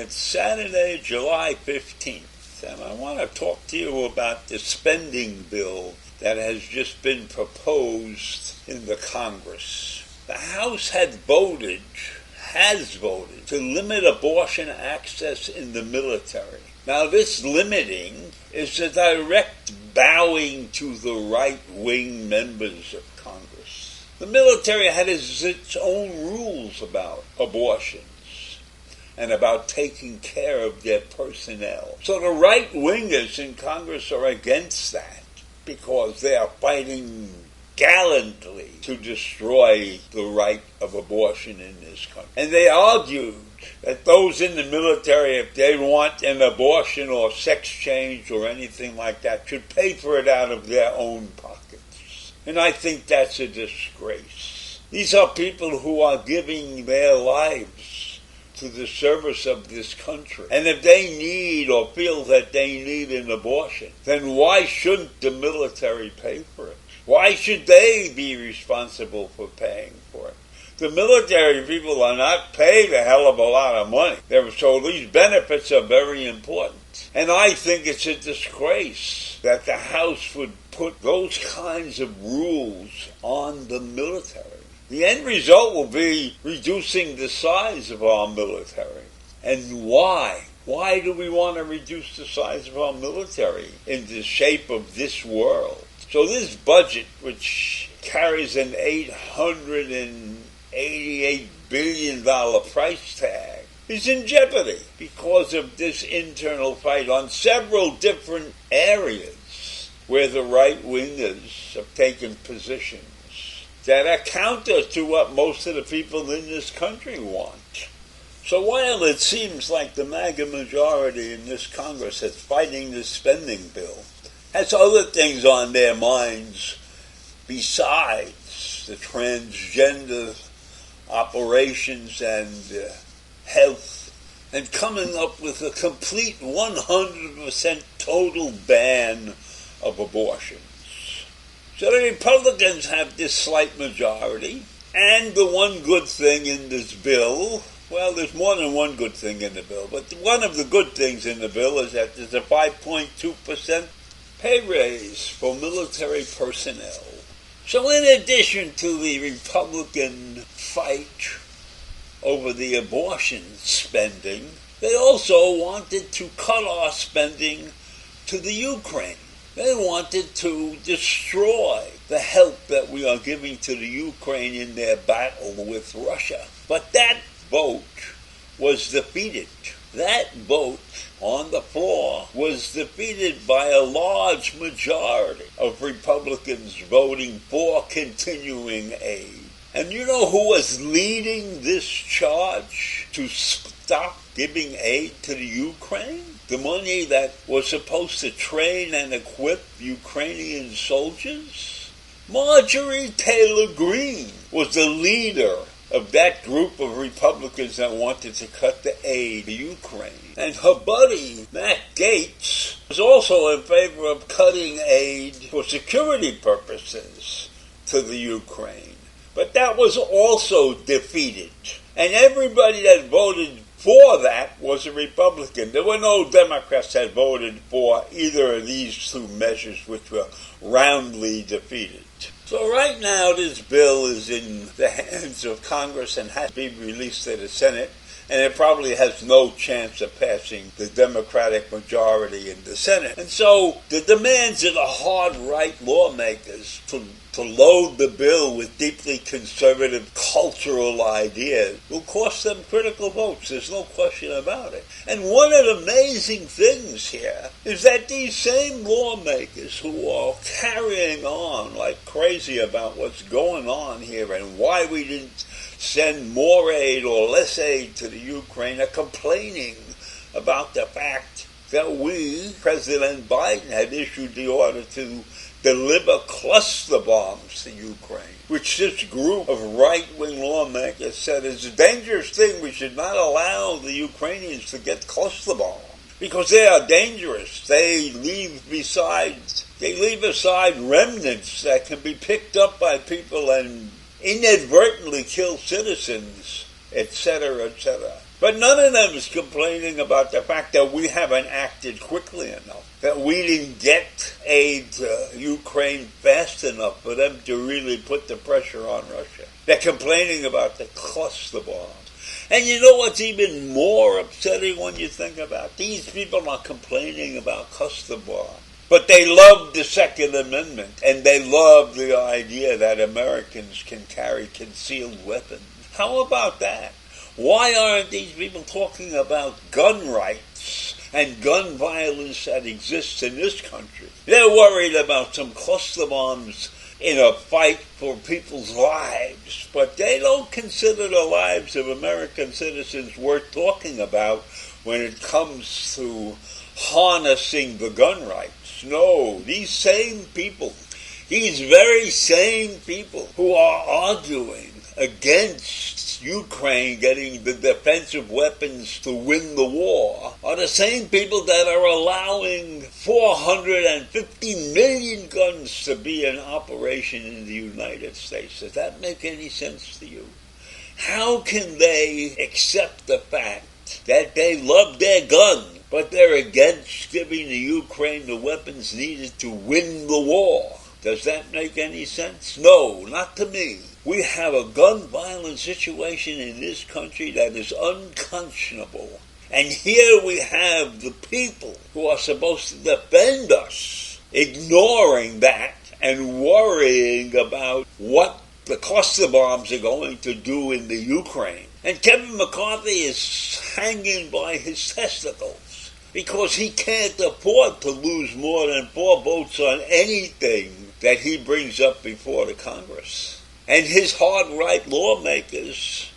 It's Saturday, July 15th, and I want to talk to you about the spending bill that has just been proposed in the Congress. The House has voted to limit abortion access in the military. Now, this limiting is a direct bowing to the right-wing members of Congress. The military has its own rules about abortions and about taking care of their personnel. So the right-wingers in Congress are against that because they are fighting gallantly to destroy the right of abortion in this country. And they argued that those in the military, if they want an abortion or sex change or anything like that, should pay for it out of their own pockets. And I think that's a disgrace. These are people who are giving their lives to the service of this country. And if they need or feel that they need an abortion, then why shouldn't the military pay for it? Why should they be responsible for paying for it? The military people are not paid a hell of a lot of money. So these benefits are very important. And I think it's a disgrace that the House would put those kinds of rules on the military. The end result will be reducing the size of our military. And why? Why do we want to reduce the size of our military in the shape of this world? So this budget, which carries an $888 billion price tag, is in jeopardy because of this internal fight on several different areas where the right-wingers have taken positions that are counter to what most of the people in this country want. So while it seems like the MAGA majority in this Congress that's fighting this spending bill has other things on their minds besides the transgender operations and health, and coming up with a complete 100% total ban of abortions. So the Republicans have this slight majority, and the one good thing in this bill, well, there's more than one good thing in the bill, but one of the good things in the bill is that there's a 5.2% pay raise for military personnel. So in addition to the Republican fight over the abortion spending, they also wanted to cut our spending to the Ukraine. They wanted to destroy the help that we are giving to the Ukraine in their battle with Russia. But that vote was defeated. That vote on the floor was defeated by a large majority of Republicans voting for continuing aid. And you know who was leading this charge to stop giving aid to the Ukraine? The money that was supposed to train and equip Ukrainian soldiers? Marjorie Taylor Greene was the leader of that group of Republicans that wanted to cut the aid to Ukraine. And her buddy, Matt Gaetz, was also in favor of cutting aid for security purposes to the Ukraine. But that was also defeated. And everybody that voted for that was a Republican. There were no Democrats that voted for either of these two measures, which were roundly defeated. So right now this bill is in the hands of Congress and has to be released to the Senate, and it probably has no chance of passing the Democratic majority in the Senate. And so the demands of the hard right lawmakers to load the bill with deeply conservative cultural ideas will cost them critical votes. There's no question about it. And one of the amazing things here is that these same lawmakers who are carrying on like crazy about what's going on here and why we didn't send more aid or less aid to the Ukraine are complaining about the fact that President Biden, had issued the order to deliver cluster bombs to Ukraine, which this group of right-wing lawmakers said is a dangerous thing. We should not allow the Ukrainians to get cluster bombs because they are dangerous. They leave aside remnants that can be picked up by people and inadvertently kill citizens, etc., etc. But none of them is complaining about the fact that we haven't acted quickly enough, that we didn't get aid to Ukraine fast enough for them to really put the pressure on Russia. They're complaining about the cluster bombs. And you know what's even more upsetting when you think about it? These people are complaining about cluster bombs. But they love the Second Amendment, and they love the idea that Americans can carry concealed weapons. How about that? Why aren't these people talking about gun rights and gun violence that exists in this country? They're worried about some cluster bombs in a fight for people's lives, but they don't consider the lives of American citizens worth talking about when it comes to harnessing the gun rights. No, these same people, these very same people who are arguing against Ukraine getting the defensive weapons to win the war are the same people that are allowing 450 million guns to be in operation in the United States. Does that make any sense to you? How can they accept the fact that they love their guns, but they're against giving the Ukraine the weapons needed to win the war? Does that make any sense? No, not to me. We have a gun violence situation in this country that is unconscionable. And here we have the people who are supposed to defend us ignoring that and worrying about what the cluster bombs are going to do in the Ukraine. And Kevin McCarthy is hanging by his testicles because he can't afford to lose more than 4 votes on anything that he brings up before the Congress. And his hard-right lawmakers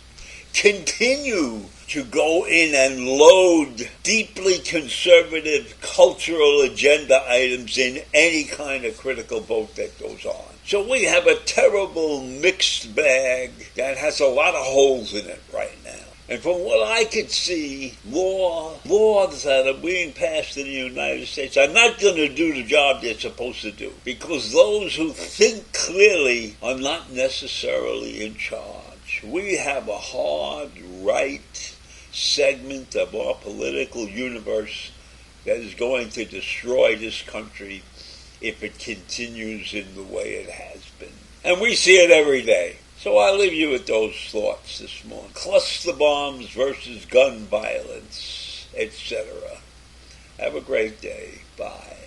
continue to go in and load deeply conservative cultural agenda items in any kind of critical vote that goes on. So we have a terrible mixed bag that has a lot of holes in it right now. And from what I could see, laws that are being passed in the United States are not going to do the job they're supposed to do, because those who think clearly are not necessarily in charge. We have a hard right segment of our political universe that is going to destroy this country if it continues in the way it has been. And we see it every day. So I'll leave you with those thoughts this morning. Cluster bombs versus gun violence, etc. Have a great day. Bye.